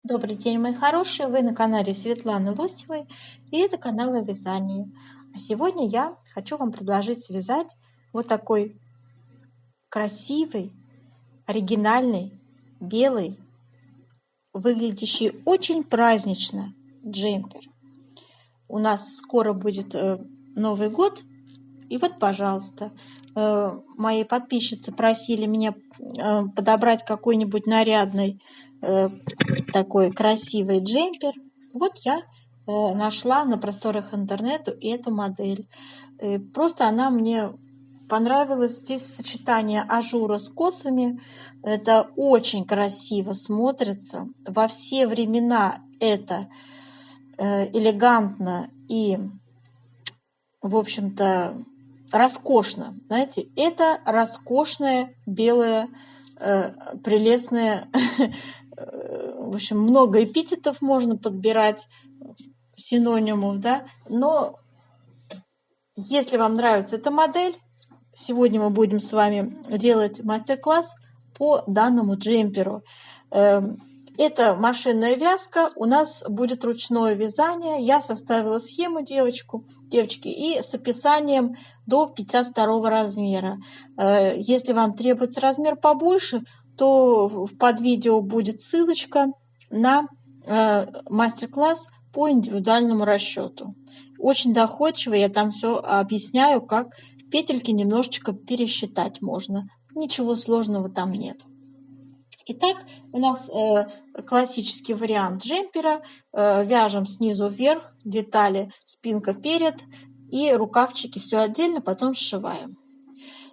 Добрый день, мои хорошие! Вы на канале Светланы Лостевой, и это канал о вязании. А сегодня я хочу вам предложить связать вот такой красивый, оригинальный, белый, выглядящий очень празднично джемпер. У нас скоро будет Новый год, и вот, пожалуйста, мои подписчицы просили меня подобрать какой-нибудь нарядный такой красивый джемпер. Вот я нашла на просторах интернета эту модель. Просто она мне понравилась. Здесь сочетание ажура с косами. Это очень красиво смотрится. Во все времена это элегантно и, в общем-то, роскошно. Знаете, это роскошная белая прелестная. В общем, много эпитетов можно подбирать, синонимов, да. Но если вам нравится эта модель, сегодня мы будем с вами делать мастер-класс по данному джемперу. Это машинная вязка, у нас будет ручное вязание. Я составила схему девочки, и с описанием до 52 размера. Если вам требуется размер побольше, то под видео будет ссылочка на мастер-класс по индивидуальному расчету. Очень доходчиво, я там все объясняю, как петельки немножечко пересчитать можно. Ничего сложного там нет. Итак, у нас классический вариант джемпера. Вяжем снизу вверх, детали спинка перед и рукавчики все отдельно, потом сшиваем.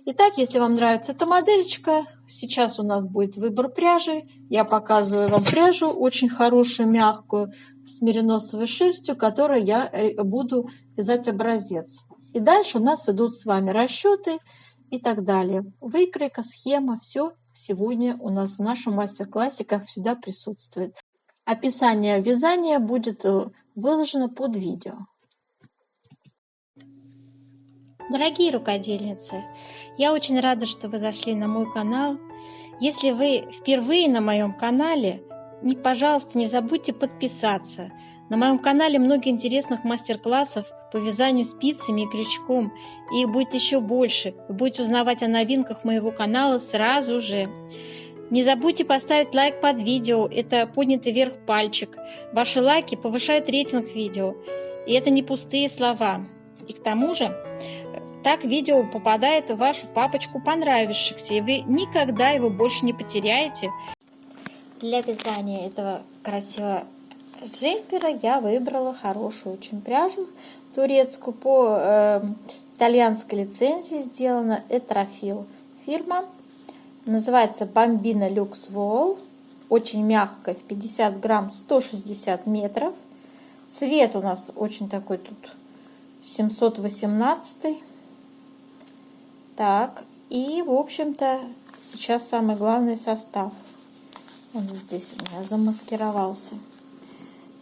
Итак, если вам нравится эта модельчика, сейчас у нас будет выбор пряжи. Я показываю вам пряжу, очень хорошую, мягкую, с мериносовой шерстью, которой я буду вязать образец. И дальше у нас идут с вами расчеты и так далее. Выкройка, схема, все сегодня у нас в нашем мастер-классе, как всегда, присутствует. Описание вязания будет выложено под видео. Дорогие рукодельницы, я очень рада, что вы зашли на мой канал. Если вы впервые на моем канале, пожалуйста, не забудьте подписаться. На моем канале много интересных мастер-классов по вязанию спицами и крючком. И их будет еще больше. Вы будете узнавать о новинках моего канала сразу же. Не забудьте поставить лайк под видео. Это поднятый вверх пальчик. Ваши лайки повышают рейтинг видео. И это не пустые слова. И к тому же, так видео попадает в вашу папочку понравившихся, и вы никогда его больше не потеряете. Для вязания этого красивого джемпера я выбрала хорошую очень пряжу турецкую, по итальянской лицензии сделана. Этрофил фирма. Называется Bambino Luxe Wool. Очень мягкая, в 50 грамм, 160 метров. Цвет у нас очень такой тут 718. Так, и, в общем-то, сейчас самый главный состав. Он здесь у меня замаскировался.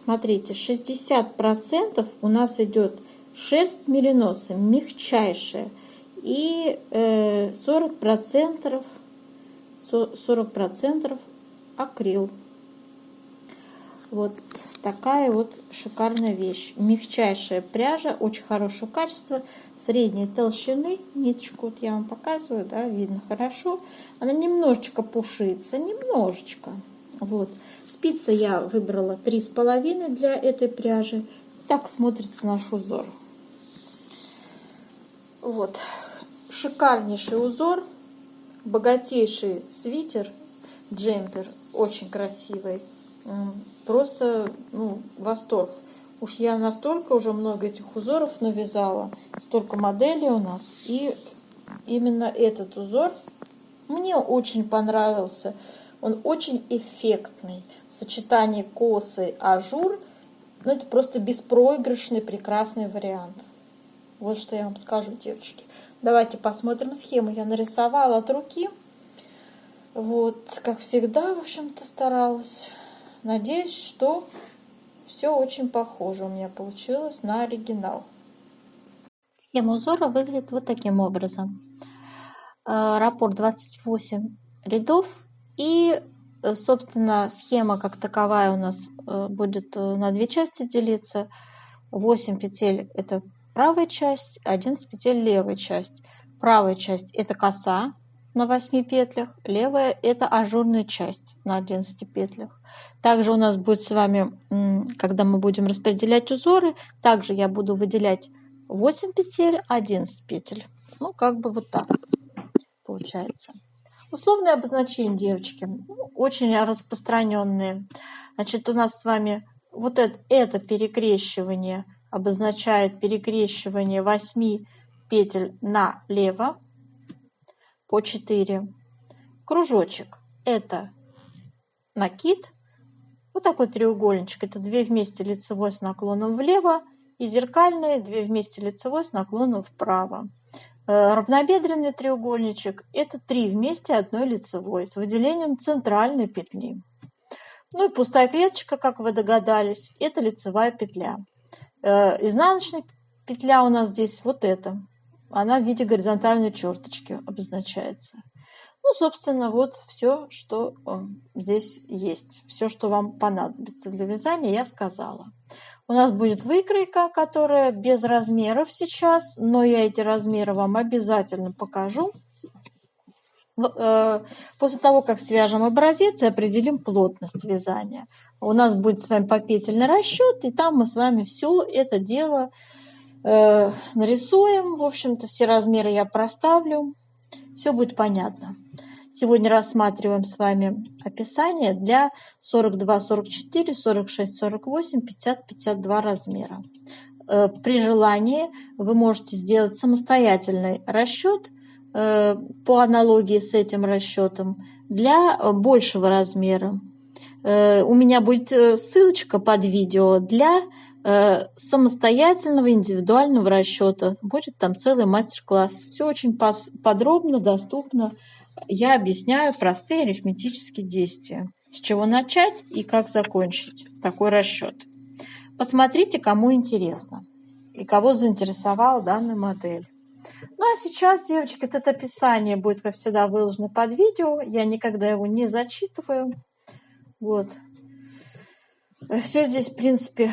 Смотрите, 60% у нас идет шерсть мериноса, мягчайшая. И 40% акрил. Вот такая вот шикарная вещь. Мягчайшая пряжа, очень хорошего качества, средней толщины. Ниточку вот я вам показываю, да, видно хорошо. Она немножечко пушится, немножечко. Вот. Спицы я выбрала 3,5 для этой пряжи. Так смотрится наш узор. Вот. Шикарнейший узор. Богатейший свитер, джемпер. Очень красивый. Просто восторг. Уж я настолько уже много этих узоров навязала, столько моделей у нас. И именно этот узор мне очень понравился. Он очень эффектный. Сочетание косы, ажур. Это просто беспроигрышный, прекрасный вариант. Вот что я вам скажу, девочки. Давайте посмотрим схему. Я нарисовала от руки. Вот, как всегда, в общем-то, старалась. Надеюсь, что все очень похоже у меня получилось на оригинал. Схема узора выглядит вот таким образом. Раппорт 28 рядов и собственно, схема как таковая у нас будет на две части делиться. 8 петель – это правая часть, 11 петель – левая часть. Правая часть – это коса на 8 петлях, левая – это ажурная часть на 11 петлях. Также у нас будет с вами, когда мы будем распределять узоры, также я буду выделять 8 петель, 11 петель. Ну, как бы вот так получается. Условные обозначения, девочки, очень распространенные. Значит, у нас с вами вот это перекрещивание обозначает перекрещивание 8 петель налево по 4. Кружочек – это накид. Вот такой треугольничек – это 2 вместе лицевой с наклоном влево и зеркальные 2 вместе лицевой с наклоном вправо. Равнобедренный треугольничек – это 3 вместе одной лицевой с выделением центральной петли. Ну и пустая клеточка, как вы догадались, это лицевая петля. Изнаночная петля у нас здесь вот эта. Она в виде горизонтальной черточки обозначается. Ну, собственно, вот все, что здесь есть. Все, что вам понадобится для вязания, я сказала. У нас будет выкройка, которая без размеров сейчас, но я эти размеры вам обязательно покажу. После того, как свяжем образец и определим плотность вязания. У нас будет с вами попетельный расчет, и там мы с вами все это дело нарисуем. В общем-то, все размеры я проставлю. Все будет понятно. Сегодня рассматриваем с вами описание для 42, 44, 46, 48, 50, 52 размера. При желании вы можете сделать самостоятельный расчет по аналогии с этим расчетом для большего размера. У меня будет ссылочка под видео для самостоятельного индивидуального расчета. Будет там целый мастер-класс. Все очень подробно, доступно. Я объясняю простые арифметические действия. С чего начать и как закончить такой расчет. Посмотрите, кому интересно и кого заинтересовала данная модель. Ну а сейчас, девочки, это описание будет, как всегда, выложено под видео. Я никогда его не зачитываю. Вот. Все здесь, в принципе,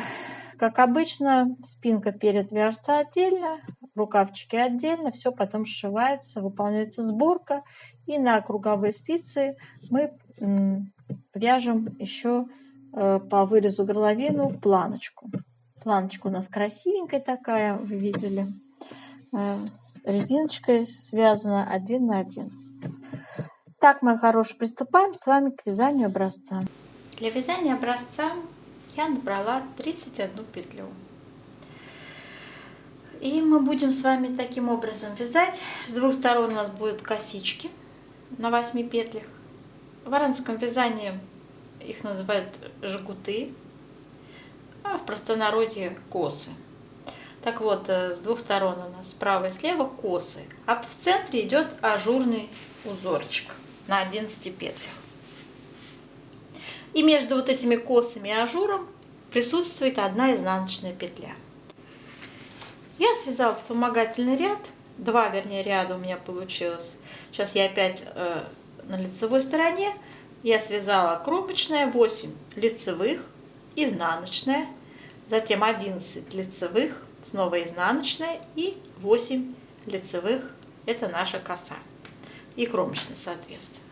как обычно. Спинка перед вяжется отдельно, рукавчики отдельно. Все потом сшивается, выполняется сборка. И на круговые спицы мы вяжем еще по вырезу горловину планочку. Планочка у нас красивенькая такая, вы видели. Резиночкой связана 1 на 1. Так, мои хорошие, приступаем с вами к вязанию образца. Для вязания образца я набрала 31 петлю. И мы будем с вами таким образом вязать. С двух сторон у нас будут косички на 8 петлях. В аранском вязании их называют жгуты, а в простонародье косы. Так вот, с двух сторон у нас справа и слева косы, а в центре идет ажурный узорчик на 11 петлях. И между вот этими косами и ажуром присутствует одна изнаночная петля. Я связала вспомогательный ряд, 2, вернее, ряда у меня получилось. Сейчас я опять на лицевой стороне. Я связала кромочная, 8 лицевых, изнаночная, затем 11 лицевых, снова изнаночная и 8 лицевых, это наша коса и кромочная, соответственно.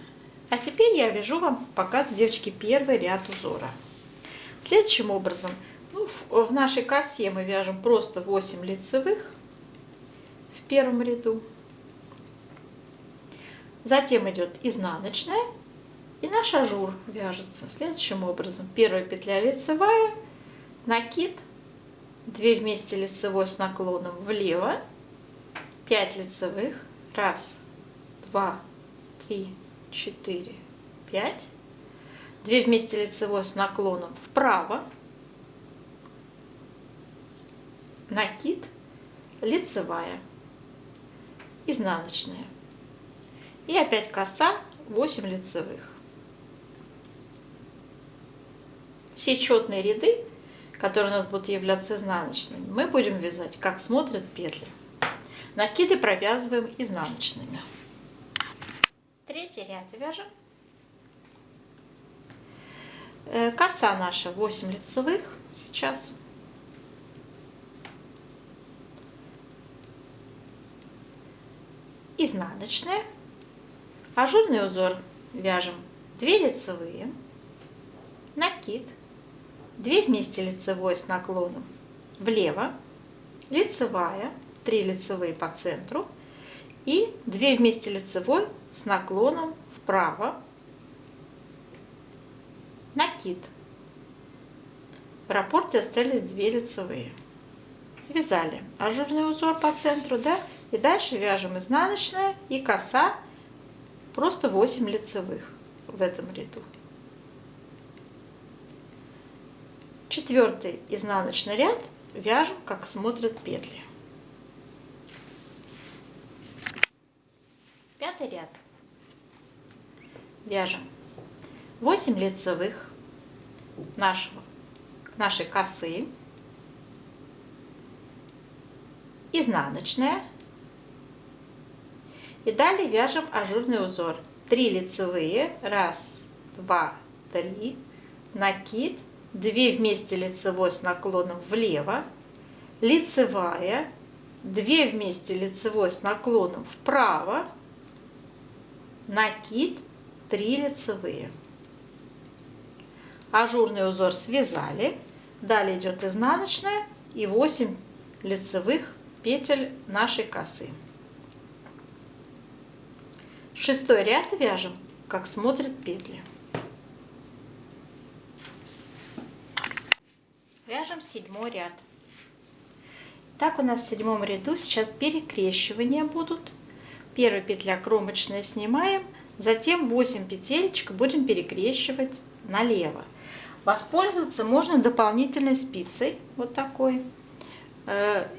А теперь я вяжу вам, показываю, девочки, первый ряд узора. Следующим образом, в нашей косе мы вяжем просто 8 лицевых в первом ряду. Затем идет изнаночная, и наш ажур вяжется следующим образом. Первая петля лицевая, накид, 2 вместе лицевой с наклоном влево, 5 лицевых, 1, 2, 3, 4, 5, 2 вместе лицевой с наклоном вправо, накид, лицевая, изнаночная и опять коса, 8 лицевых. Все четные ряды, которые у нас будут являться изнаночными, мы будем вязать, как смотрят петли. Накиды провязываем изнаночными. Третий ряд вяжем. Коса наша 8 лицевых сейчас. Изнаночная. Ажурный узор вяжем 2 лицевые, накид, 2 вместе лицевой с наклоном влево, лицевая, 3 лицевые по центру и 2 вместе лицевой с наклоном вправо, накид. В раппорте остались 2 лицевые. Связали ажурный узор по центру, да, и дальше вяжем изнаночная и коса, просто 8 лицевых в этом ряду. 4-й изнаночный ряд вяжем, как смотрят петли. 5-й ряд вяжем 8 лицевых нашей косы, изнаночная, и далее вяжем ажурный узор 3 лицевые, 1, 2, 3, накид, 2 вместе лицевой с наклоном влево, лицевая, 2 вместе лицевой с наклоном вправо, накид, 3 лицевые. Ажурный узор связали, далее идет изнаночная и 8 лицевых петель нашей косы. 6-й ряд вяжем, как смотрят петли. Вяжем 7-й ряд. Так, у нас в 7-м ряду сейчас перекрещивания будут. Первая петля кромочная снимаем, затем 8 петелечек будем перекрещивать налево. Воспользоваться можно дополнительной спицей, вот такой.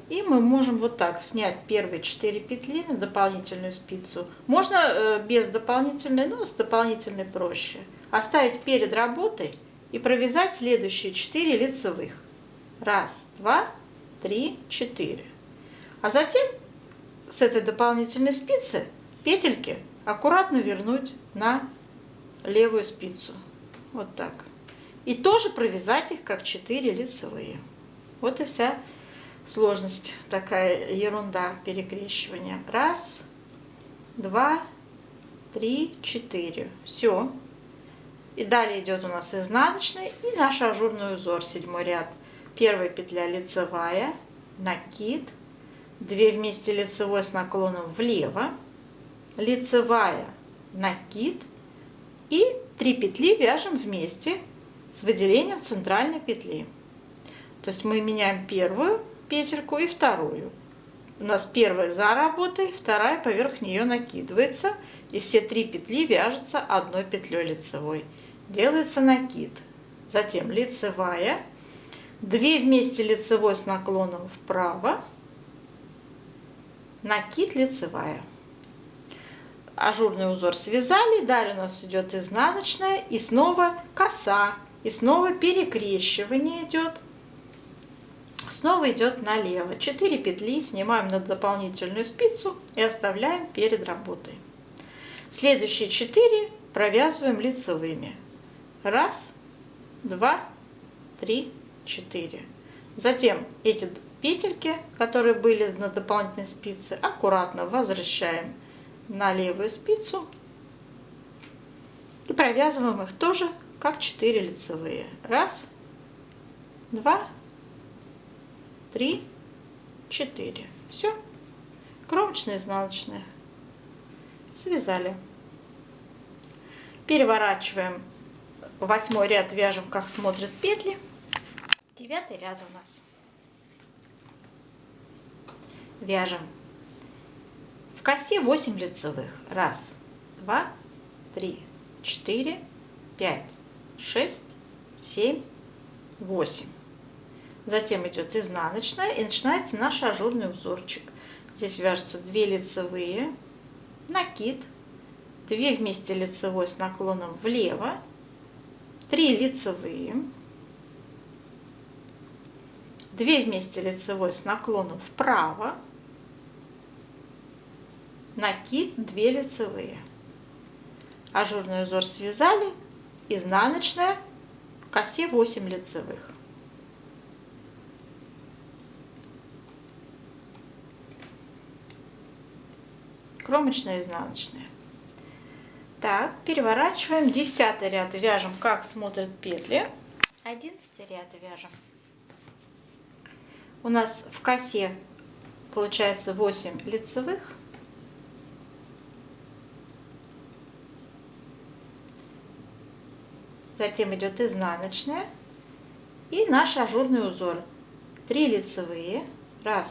И мы можем вот так снять первые 4 петли на дополнительную спицу. Можно без дополнительной, но с дополнительной проще. Оставить перед работой и провязать следующие 4 лицевых. 1, 2, 3, 4. А затем с этой дополнительной спицы петельки аккуратно вернуть на левую спицу. Вот так. И тоже провязать их как 4 лицевые. Вот и вся сложность, такая ерунда перекрещивания. 1, 2, 3, 4. Все. И далее идет у нас изнаночный и наш ажурный узор, 7-й ряд. Первая петля лицевая, накид, 2 вместе лицевой с наклоном влево, лицевая, накид и 3 петли вяжем вместе с выделением центральной петли. То есть мы меняем первую петельку и вторую. У нас первая за работой, вторая поверх нее накидывается, и все 3 петли вяжутся одной петлей лицевой. Делается накид, затем лицевая, 2 вместе лицевой с наклоном вправо, накид, лицевая. Ажурный узор связали, далее у нас идет изнаночная и снова коса, и снова перекрещивание идет. Снова идет налево. 4 петли снимаем на дополнительную спицу и оставляем перед работой. Следующие 4 провязываем лицевыми. 1, 2, 3, 4. Затем эти петельки, которые были на дополнительной спице, аккуратно возвращаем на левую спицу и провязываем их тоже как 4 лицевые. 1, 2, 3, 4. Все. Кромочная, изнаночная. Связали. Переворачиваем. 8-й ряд вяжем, как смотрят петли. 9-й ряд у нас. Вяжем в косе 8 лицевых. 1, 2, 3, 4, 5, 6, 7, 8. Затем идет изнаночная и начинается наш ажурный узорчик. Здесь вяжутся 2 лицевые, накид, 2 вместе лицевой с наклоном влево, 3 лицевые, 2 вместе лицевой с наклоном вправо, накид, 2 лицевые. Ажурный узор связали, изнаночная, В косе 8 лицевых. Кромочная, изнаночная. Так, переворачиваем. 10 ряд вяжем, как смотрят петли. 11 ряд вяжем. У нас в косе получается 8 лицевых. Затем идет изнаночная и наш ажурный узор. 3 лицевые. 1,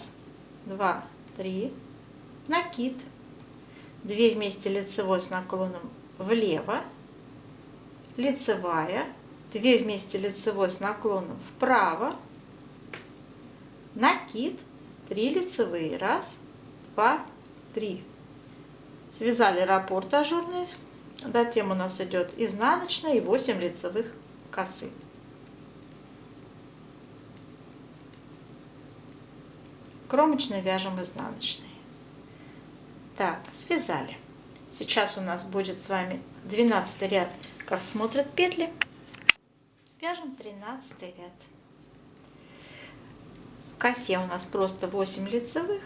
2, 3. Накид. 2 вместе лицевой с наклоном влево. Лицевая. 2 вместе лицевой с наклоном вправо. Накид. 3 лицевые. 1, 2, 3. Связали раппорт ажурный. Затем у нас идет изнаночная и 8 лицевых косы. Кромочной вяжем изнаночной. Так, связали. Сейчас у нас будет с вами 12 ряд, как смотрят петли. Вяжем 13 ряд. В косе у нас просто 8 лицевых.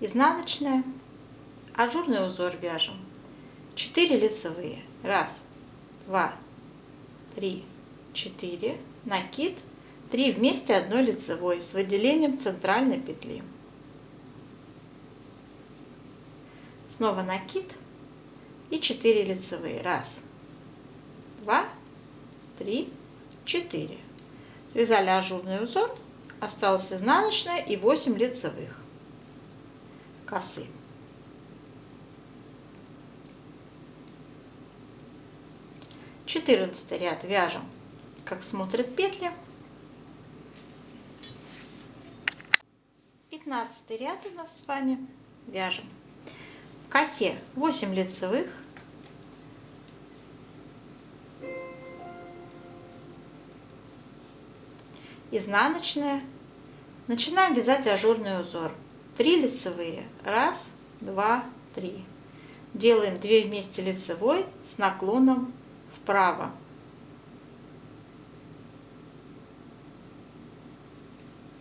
Изнаночная, ажурный узор вяжем. 4 лицевые. 1, 2, 3, 4. Накид. 3 вместе 1 лицевой с выделением центральной петли. Снова накид и 4 лицевые. 1, 2, 3, 4. Связали ажурный узор. Осталась изнаночная и 8 лицевых косы. Четырнадцатый ряд вяжем, как смотрят петли. 15 ряд у нас с вами вяжем. В косе 8 лицевых. Изнаночная. Начинаем вязать ажурный узор. 3 лицевые. 1, 2, 3. Делаем 2 вместе лицевой с наклоном вправо.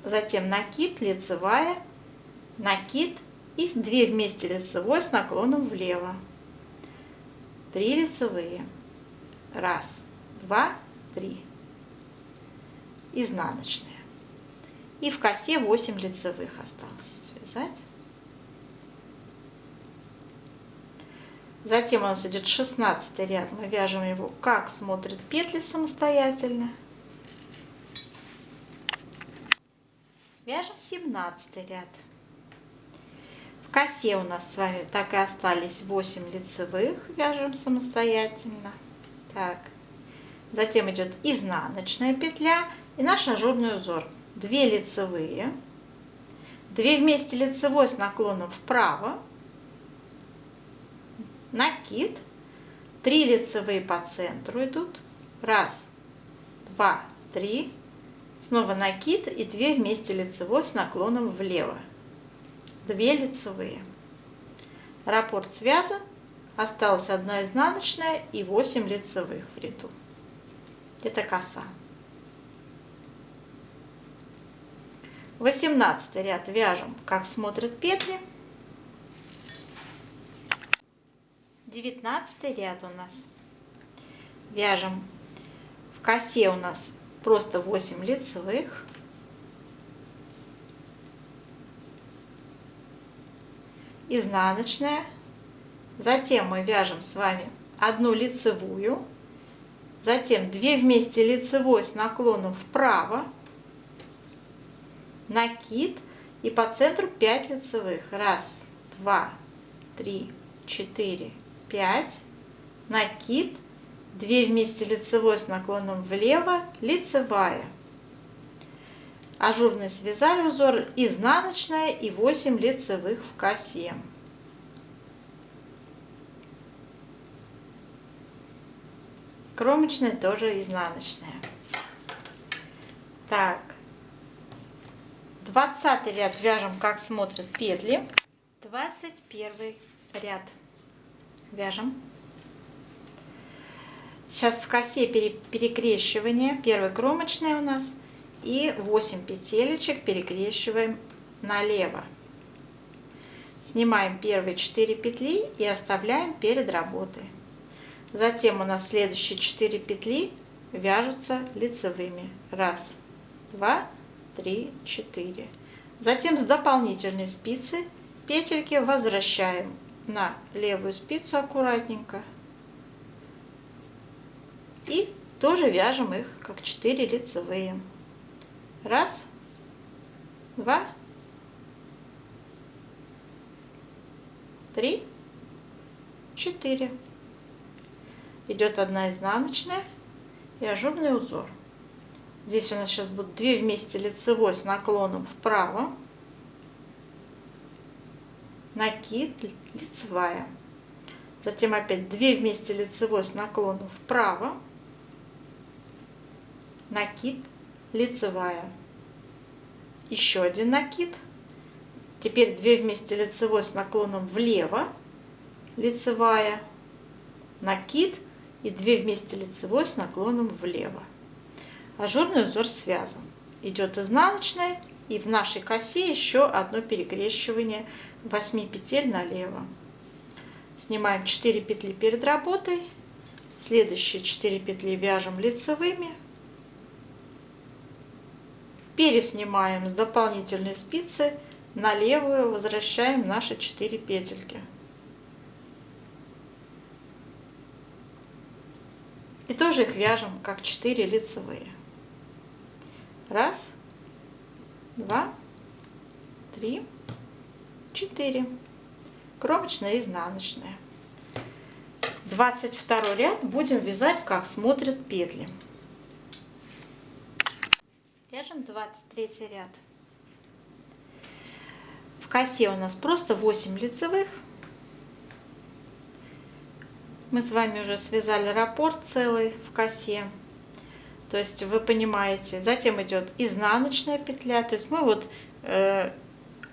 Затем накид, лицевая, накид и 2 вместе лицевой с наклоном влево. 3 лицевые. 1, 2, 3. Изнаночная. И в косе 8 лицевых осталось связать. Затем у нас идет 16 ряд. Мы вяжем его, как смотрят петли, самостоятельно. Вяжем 17 ряд. В косе у нас с вами так и остались 8 лицевых. Вяжем самостоятельно. Так. Затем идет изнаночная петля и наш ажурный узор. 2 лицевые. 2 вместе лицевой с наклоном вправо. Накид. 3 лицевые по центру идут. 1, 2, 3. Снова накид и 2 вместе лицевой с наклоном влево. 2 лицевые. Раппорт связан. Осталась 1 изнаночная и 8 лицевых в ряду. Это коса. 18 ряд вяжем, как смотрят петли. 19 ряд у нас. Вяжем в косе у нас просто 8 лицевых. Изнаночная. Затем мы вяжем с вами 1 лицевую. Затем 2 вместе лицевой с наклоном вправо. Накид и по центру 5 лицевых. 1, 2, 3, 4, 5. Накид. 2 вместе лицевой с наклоном влево. Лицевая. Ажурный связали узор. Изнаночная и 8 лицевых в косе. Кромочная тоже изнаночная. Так. 20 ряд вяжем, как смотрят петли. 21 ряд вяжем. Сейчас в косе перекрещивание, первый кромочный у нас, и 8 петелечек перекрещиваем налево. Снимаем первые 4 петли и оставляем перед работой. Затем у нас следующие 4 петли вяжутся лицевыми. 1, 2, 3, 4. Затем с дополнительной спицы петельки возвращаем на левую спицу аккуратненько. И тоже вяжем их как 4 лицевые. 1, 2, 3, 4. Идет 1 изнаночная и ажурный узор. Здесь у нас сейчас будут 2 вместе лицевой с наклоном вправо, накид, лицевая. Затем опять 2 вместе лицевой с наклоном вправо, накид, лицевая. Еще 1 накид. Теперь 2 вместе лицевой с наклоном влево, лицевая, накид и 2 вместе лицевой с наклоном влево. Ажурный узор связан. Идет изнаночная, и в нашей косе еще одно перекрещивание 8 петель налево. Снимаем 4 петли перед работой. Следующие 4 петли вяжем лицевыми. Переснимаем с дополнительной спицы на левую, возвращаем наши 4 петельки. И тоже их вяжем как 4 лицевые. 1, 2, 3, 4. Кромочная и изнаночная. 22 ряд будем вязать, как смотрят петли. Вяжем 23 ряд. В косе у нас просто 8 лицевых. Мы с вами уже связали раппорт целый в косе. То есть вы понимаете, затем идет изнаночная петля. То есть мы вот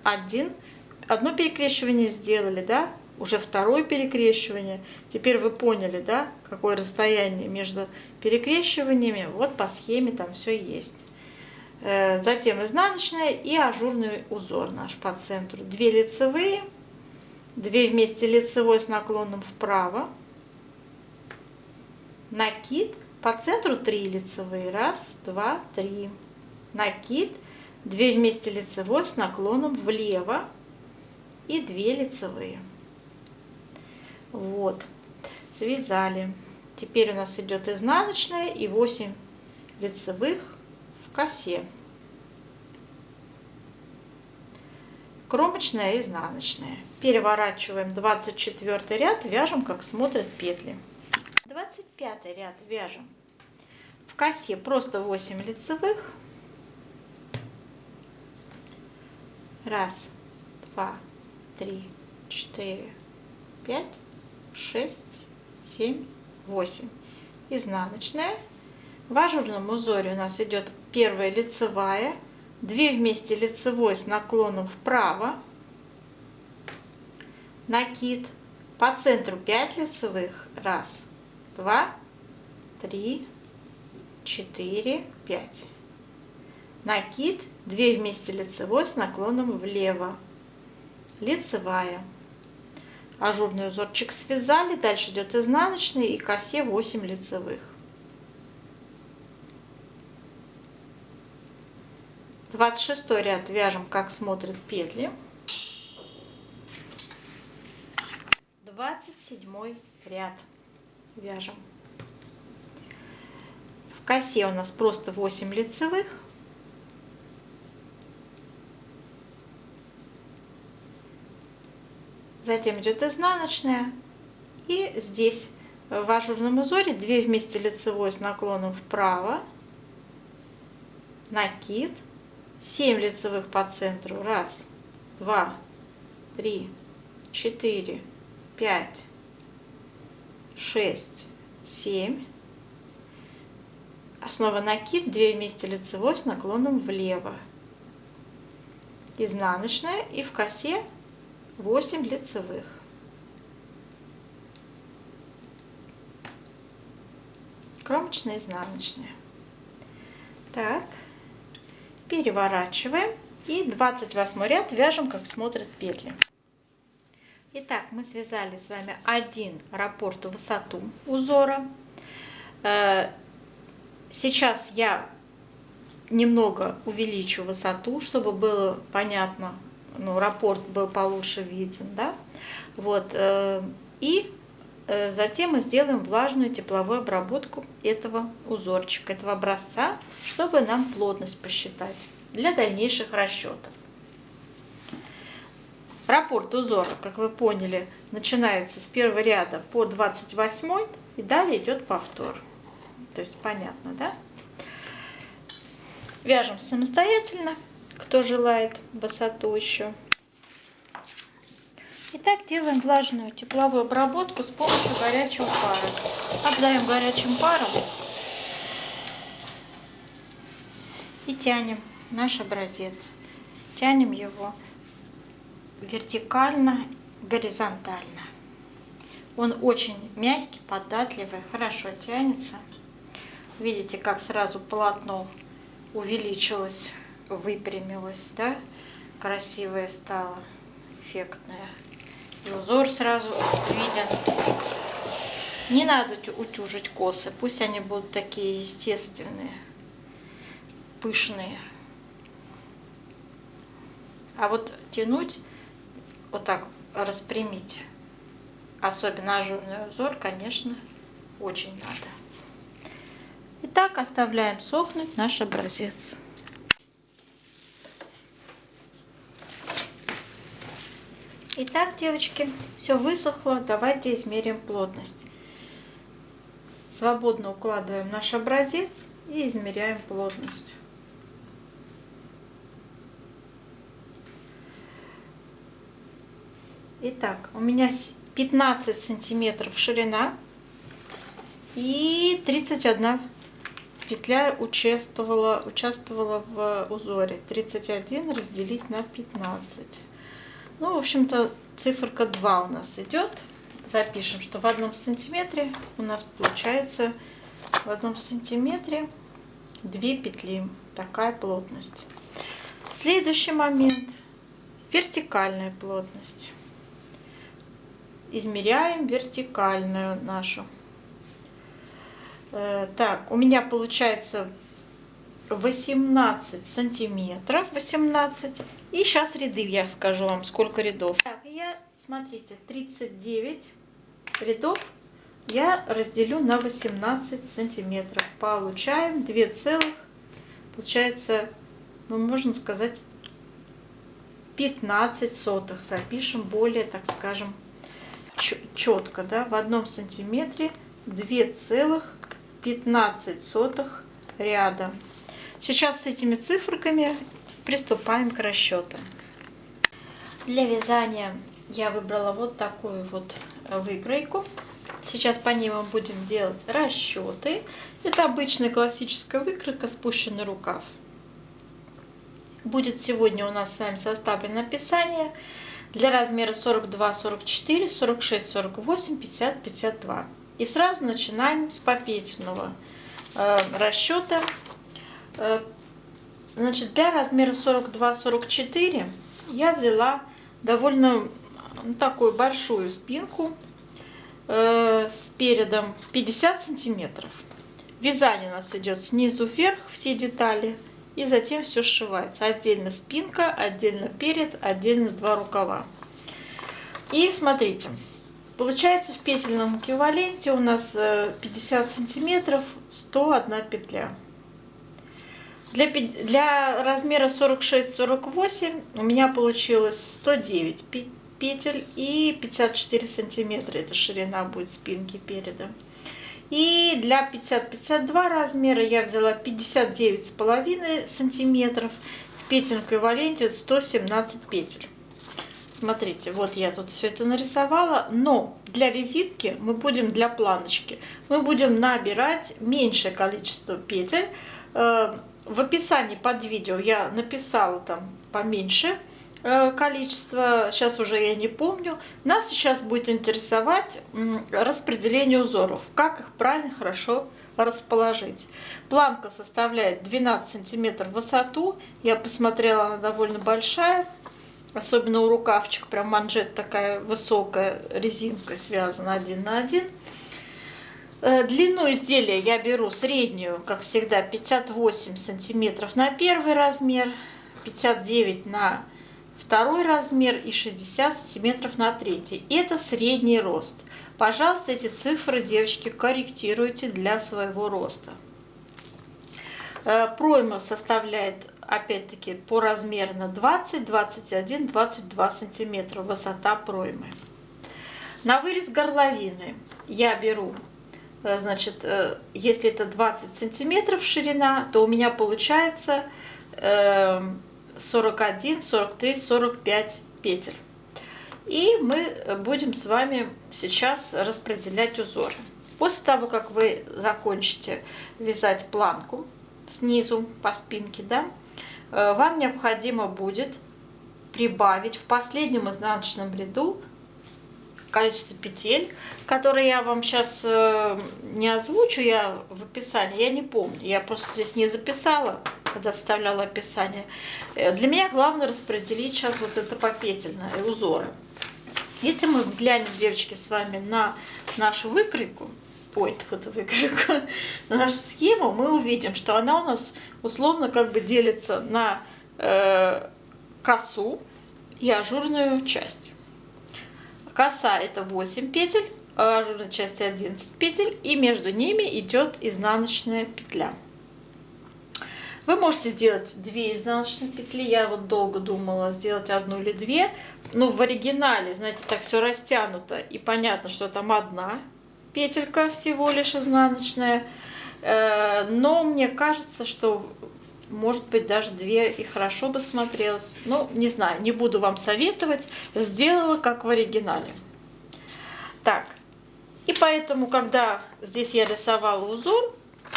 одно перекрещивание сделали, да, уже второе перекрещивание. Теперь вы поняли, да, какое расстояние между перекрещиваниями. Вот по схеме там все есть. Затем изнаночная и ажурный узор наш по центру. 2 лицевые, 2 вместе лицевой с наклоном вправо, накид, по центру 3 лицевые, 1, 2, 3, накид, 2 вместе лицевой с наклоном влево и 2 лицевые. Вот, связали. Теперь у нас идет изнаночная и 8 лицевых в косе. Кромочная и изнаночная. Переворачиваем 24 ряд, вяжем, как смотрят петли. 25 ряд вяжем в косе просто 8 лицевых. 1, 2, 3, 4, 5, 6, 7, 8. Изнаночная. В ажурном узоре у нас идет первая лицевая, 2 вместе лицевой с наклоном вправо, накид, по центру 5 лицевых, 1, 2, 3, 4, 5. Накид, 2 вместе лицевой с наклоном влево, лицевая. Ажурный узорчик связали, дальше идет изнаночный и косе 8 лицевых. 26 ряд вяжем, как смотрят петли. 27 ряд вяжем. В косе у нас просто 8 лицевых. Затем идет изнаночная. И здесь в ажурном узоре 2 вместе лицевой с наклоном вправо, накид, 7 лицевых по центру, 1, 2, 3, 4, 5, 6, 7. Снова накид, 2 вместе лицевой с наклоном влево. изнаночная и в косе 8 лицевых. Кромочная, изнаночная. Так, переворачиваем и 28 ряд вяжем, как смотрят петли. Итак, мы связали с вами один раппорт в высоту узора. Сейчас я немного увеличу высоту, чтобы было понятно, ну, раппорт был получше виден, да? Вот, и затем мы сделаем влажную тепловую обработку этого узорчика, этого образца, чтобы нам плотность посчитать для дальнейших расчетов. Раппорт узора, как вы поняли, начинается с первого ряда по 28 и далее идет повтор. То есть понятно, да? Вяжем самостоятельно, кто желает высоту еще. Итак, делаем влажную тепловую обработку с помощью горячего пара. Обдаем горячим паром и тянем наш образец. Тянем его вертикально, горизонтально. Он очень мягкий, податливый, хорошо тянется. Видите, как сразу полотно увеличилось, выпрямилось, да? Красивое стало, эффектное. И узор сразу виден. Не надо утюжить косы, пусть они будут такие естественные, пышные. А вот тянуть, вот так распрямить, особенно ажурный узор, конечно, очень надо. Итак, оставляем сохнуть наш образец. Итак, девочки, все высохло. Давайте измерим плотность. Свободно укладываем наш образец и измеряем плотность. Итак, у меня 15 сантиметров ширина и 31 петля участвовала в узоре. 31 разделить на 15. Ну, в общем-то, циферка 2 у нас идет. Запишем, что в 1 сантиметре у нас получается в 1 сантиметре 2 петли. Такая плотность. Следующий момент. Вертикальная плотность. Измеряем вертикальную нашу. Так, у меня получается 18 сантиметров, 18. И сейчас ряды я скажу вам, сколько рядов. Так, смотрите, 39 рядов я разделю на 18 сантиметров. Получаем 2 целых, получается, ну, можно сказать, 15 сотых. Запишем более, так скажем, четко, да, в 1 сантиметре 2,15 ряда. Сейчас с этими циферками приступаем к расчетам. Для вязания я выбрала вот такую вот выкройку. Сейчас по ней мы будем делать расчеты. Это обычная классическая выкройка, спущенный рукав. Будет сегодня у нас с вами составлено описание для размера 42, 44, 46, 48, 50, 52. И сразу начинаем с попетельного расчета. Значит, для размера 42-44 я взяла довольно такую большую спинку с передом 50 сантиметров. Вязание у нас идет снизу вверх, все детали, и затем все сшивается. Отдельно спинка, отдельно перед, отдельно 2 рукава. И смотрите, получается в петельном эквиваленте у нас 50 сантиметров, 101 петля. Для размера 46-48 у меня получилось 109 петель и 54 сантиметра. Это ширина будет спинки переда. И для 50-52 размера я взяла 59,5 сантиметров. В петельном эквиваленте 117 петель. Смотрите, вот я тут все это нарисовала. Но для резинки мы будем, для планочки, мы будем набирать меньшее количество петель. в описании под видео я написала там поменьше количество, сейчас уже я не помню. Нас сейчас будет интересовать распределение узоров, как их правильно, хорошо расположить. Планка составляет 12 сантиметров в высоту. Я посмотрела, она довольно большая, особенно у рукавчика, прям манжет такая высокая, резинкой связана 1 на 1. Длину изделия я беру среднюю, как всегда, 58 сантиметров на первый размер, 59 на второй размер и 60 сантиметров на третий. Это средний рост. Пожалуйста, эти цифры, девочки, корректируйте для своего роста. Пройма составляет, опять-таки, по размерно 20, 21, 22 сантиметра высота проймы. На вырез горловины я беру, значит, если это 20 сантиметров ширина, то у меня получается 41, 43, 45 петель. И мы будем с вами сейчас распределять узоры. После того, как вы закончите вязать планку снизу по спинке, да, вам необходимо будет прибавить в последнем изнаночном ряду количество петель, которые я вам сейчас не озвучу, я в описании, я не помню, я просто здесь не записала, когда составляла описание. Для меня главное распределить сейчас вот это попетельное узоры. Если мы взглянем, девочки, с вами на нашу выкройку, на нашу схему, мы увидим, что она у нас условно как бы делится на косу и ажурную часть. Коса это 8 петель, а ажурной части 11 петель, и между ними идет изнаночная петля. Вы можете сделать 2 изнаночные петли. Я вот долго думала, сделать 1 или 2. Но в оригинале, знаете, так все растянуто, и понятно, что там 1 петелька всего лишь изнаночная. Но мне кажется, что может быть даже 2 и хорошо бы смотрелось. Ну, не знаю, не буду вам советовать. Сделала как в оригинале. Так, и поэтому, когда здесь я рисовала узор,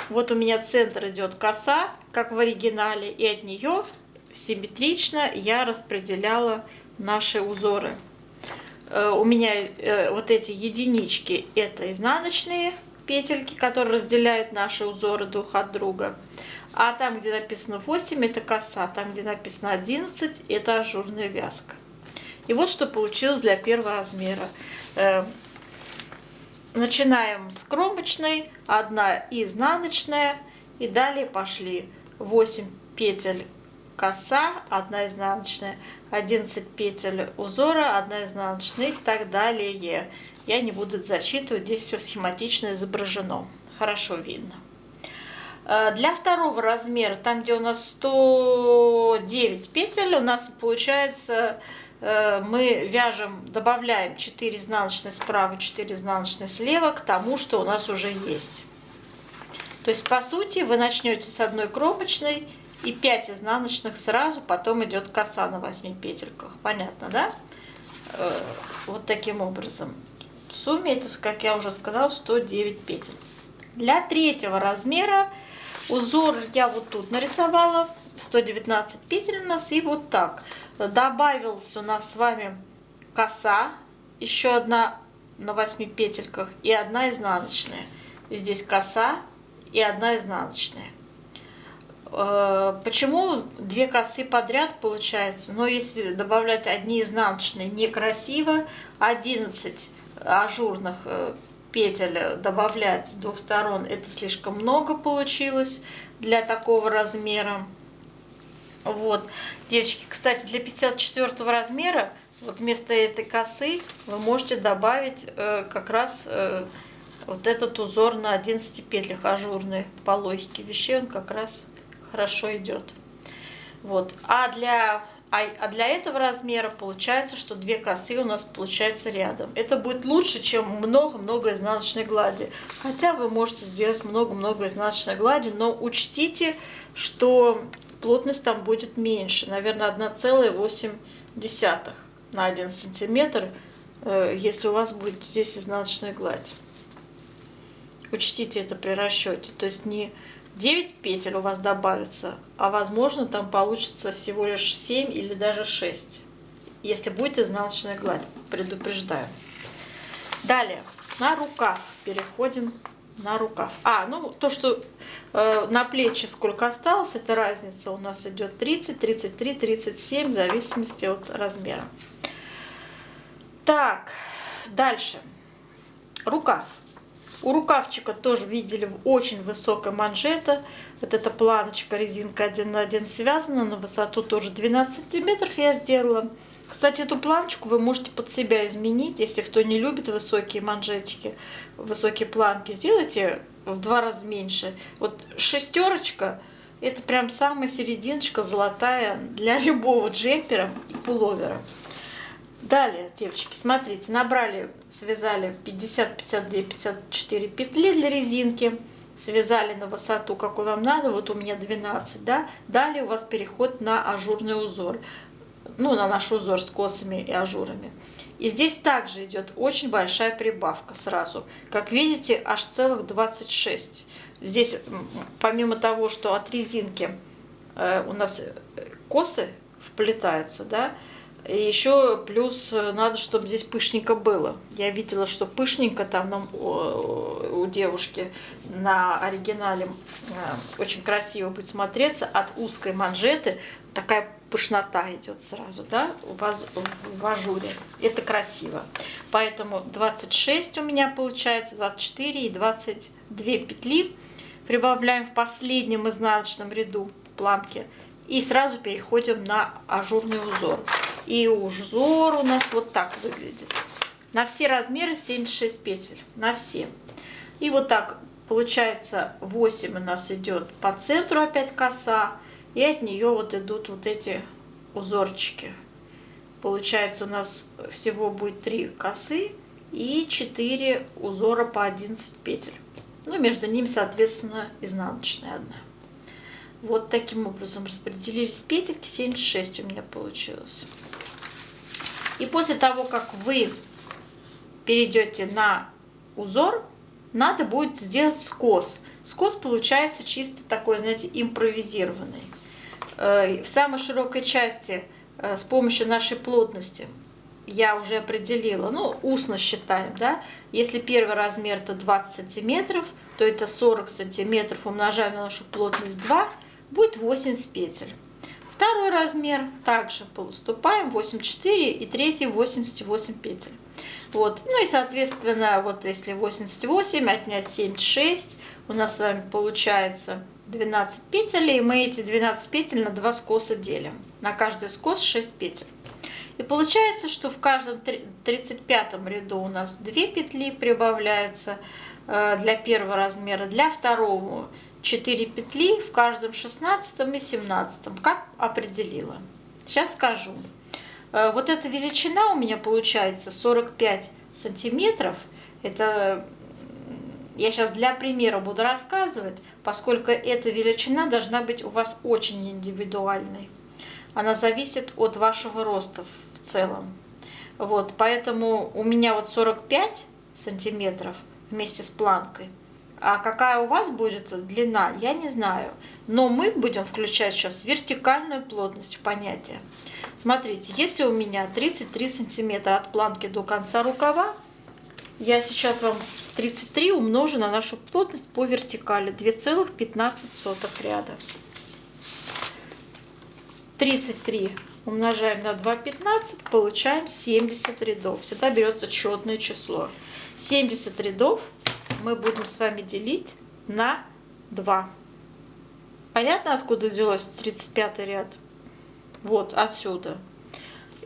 вот у меня центр идет коса, как в оригинале, и от нее симметрично я распределяла наши узоры. У меня вот эти единички – это изнаночные петельки, которые разделяют наши узоры друг от друга. А там, где написано 8, это коса, там, где написано 11, это ажурная вязка. И вот что получилось для первого размера. Начинаем с кромочной, 1 изнаночная, и далее пошли 8 петель коса, 1 изнаночная, 11 петель узора, 1 изнаночная и так далее. Я не буду зачитывать, здесь все схематично изображено, хорошо видно. Для второго размера, там где у нас 109 петель, у нас получается, мы вяжем, добавляем 4 изнаночные справа, 4 изнаночные слева к тому, что у нас уже есть. То есть, по сути, вы начнете с 1 кромочной и 5 изнаночных сразу, потом идет коса на 8 петельках. Понятно, да? Вот таким образом. В сумме это, как я уже сказала, 109 петель. Для третьего размера узор я вот тут нарисовала. 119 петель у нас, и вот так. Добавился у нас с вами коса, еще 1 на 8 петельках и 1 изнаночная. И здесь коса и 1 изнаночная. Почему 2 косы подряд получается? Но если добавлять 1 изнаночные, некрасиво. 11 ажурных петель добавлять с 2 сторон, это слишком много получилось для такого размера. Вот, девочки, кстати, для 54 размера вот вместо этой косы вы можете добавить как раз вот этот узор на 11 петлях ажурный. По логике вещей он как раз хорошо идет. Вот. А для этого размера получается, что 2 косы у нас получается рядом. Это будет лучше, чем много-много изнаночной глади. Хотя вы можете сделать много-много изнаночной глади, но учтите, что плотность там будет меньше, наверное, 1,8 на 1 сантиметр, если у вас будет здесь изнаночная гладь. Учтите это при расчете. То есть не 9 петель у вас добавится, а возможно там получится всего лишь 7 или даже 6, если будет изнаночная гладь, предупреждаю. Далее на рукав переходим. На рукав. Ну то, что на плечи сколько осталось, это разница у нас идет 30, 33, 37, в зависимости от размера. Так, дальше. Рукав. У рукавчика тоже видели очень высокая манжета. Вот эта планочка, резинка 1 на 1 связана, на высоту тоже 12 сантиметров я сделала. Кстати, эту планочку вы можете под себя изменить, если кто не любит высокие манжетики, высокие планки, сделайте в 2 раза меньше. Вот шестерочка — это прям самая серединочка золотая для любого джемпера и пуловера. Далее, девочки, смотрите, набрали, связали 50, 52, 54 петли для резинки, связали на высоту, какой вам надо, вот у меня 12, да. Далее у вас переход на ажурный узор. На наш узор с косами и ажурами. И здесь также идет очень большая прибавка сразу. Как видите, аж целых 26. Здесь, помимо того, что от резинки у нас косы вплетаются, да, и еще плюс надо, чтобы здесь пышненько было. Я видела, что пышненько там у девушки на оригинале очень красиво будет смотреться. От узкой манжеты такая пышнота идет сразу, да, в ажуре. Это красиво. Поэтому 26 у меня получается, 24 и 22 петли прибавляем в последнем изнаночном ряду планки. И сразу переходим на ажурный узор. И узор у нас вот так выглядит. На все размеры 76 петель. На все. И вот так получается 8 у нас идет по центру опять коса. И от нее вот идут вот эти узорчики. Получается у нас всего будет 3 косы и 4 узора по 11 петель. Между ними, соответственно, изнаночная одна. Вот таким образом распределились петельки. 76 у меня получилось. И после того, как вы перейдете на узор, надо будет сделать скос. Скос получается чисто такой, знаете, импровизированный. В самой широкой части с помощью нашей плотности я уже определила, устно считаем, да, если первый размер это 20 сантиметров, то это 40 сантиметров умножаем на нашу плотность 2, будет 80 петель. Второй размер также поступаем 84 и третий 88 петель. Вот. И соответственно, вот если 88 отнять 76, у нас с вами получается 12 петель, и мы эти 12 петель на 2 скоса делим. На каждый скос 6 петель. И получается, что в каждом 35 ряду у нас 2 петли прибавляются для первого размера, для второго 4 петли, в каждом 16 и 17. Как определила? Сейчас скажу. Вот эта величина у меня получается 45 сантиметров. Это я сейчас для примера буду рассказывать, поскольку эта величина должна быть у вас очень индивидуальной. Она зависит от вашего роста в целом. Вот, поэтому у меня вот 45 сантиметров вместе с планкой. А какая у вас будет длина, я не знаю. Но мы будем включать сейчас вертикальную плотность в понятие. Смотрите, если у меня 33 сантиметра от планки до конца рукава, я сейчас вам 33 умножу на нашу плотность по вертикали. 2,15 ряда. 33 умножаем на 2,15, получаем 70 рядов. Всегда берется четное число. 70 рядов мы будем с вами делить на 2. Понятно, откуда взялось 35 ряд? Вот отсюда.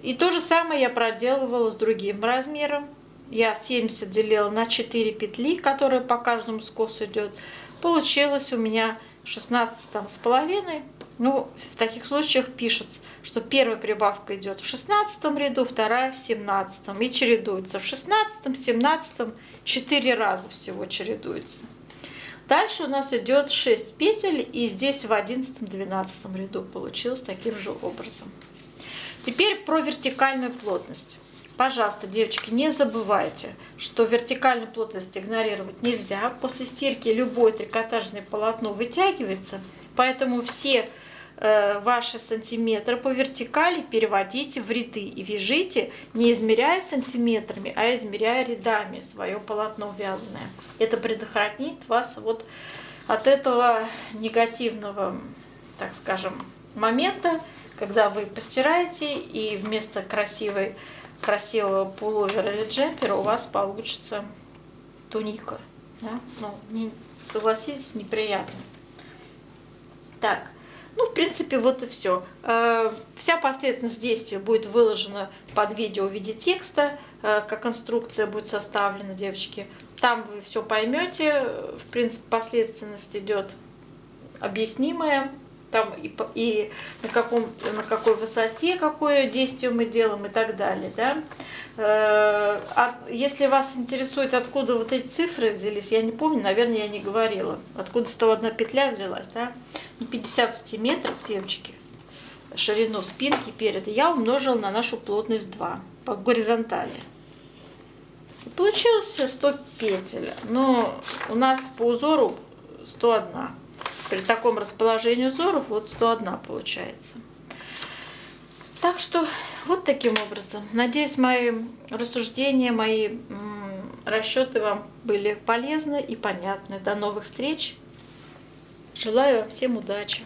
И то же самое я проделывала с другим размером. Я 70 делила на 4 петли, которые по каждому скосу идет. Получилось у меня 16,5. В таких случаях пишется, что первая прибавка идет в 16 ряду, вторая в 17 и чередуется. В 16, 17 4 раза всего чередуется. Дальше у нас идет 6 петель, и здесь в 11-12 ряду получилось таким же образом. Теперь про вертикальную плотность. Пожалуйста, девочки, не забывайте, что вертикальную плотность игнорировать нельзя. После стирки любое трикотажное полотно вытягивается, поэтому все ваши сантиметры по вертикали переводите в ряды и вяжите, не измеряя сантиметрами, а измеряя рядами свое полотно вязаное. Это предохранит вас вот от этого негативного, так скажем, момента, когда вы постираете и вместо красивого пуловера или джемпера у вас получится туника. Да? Ну, согласитесь, неприятно. Так. Ну, в принципе, вот и все. Вся последовательность действий будет выложена под видео в виде текста, как инструкция будет составлена, девочки. Там вы все поймете. В принципе, последовательность идет объяснимая. Там и на какой высоте какое действие мы делаем и так далее. Да? Если вас интересует, откуда вот эти цифры взялись, я не помню, наверное, я не говорила. Откуда 101 петля взялась, да? 50 сантиметров, девочки, ширину спинки переда я умножила на нашу плотность 2 по горизонтали. И получилось 100 петель, но у нас по узору 101. При таком расположении узоров вот 101 получается. Так что вот таким образом. Надеюсь, мои рассуждения, мои расчеты вам были полезны и понятны. До новых встреч. Желаю вам всем удачи.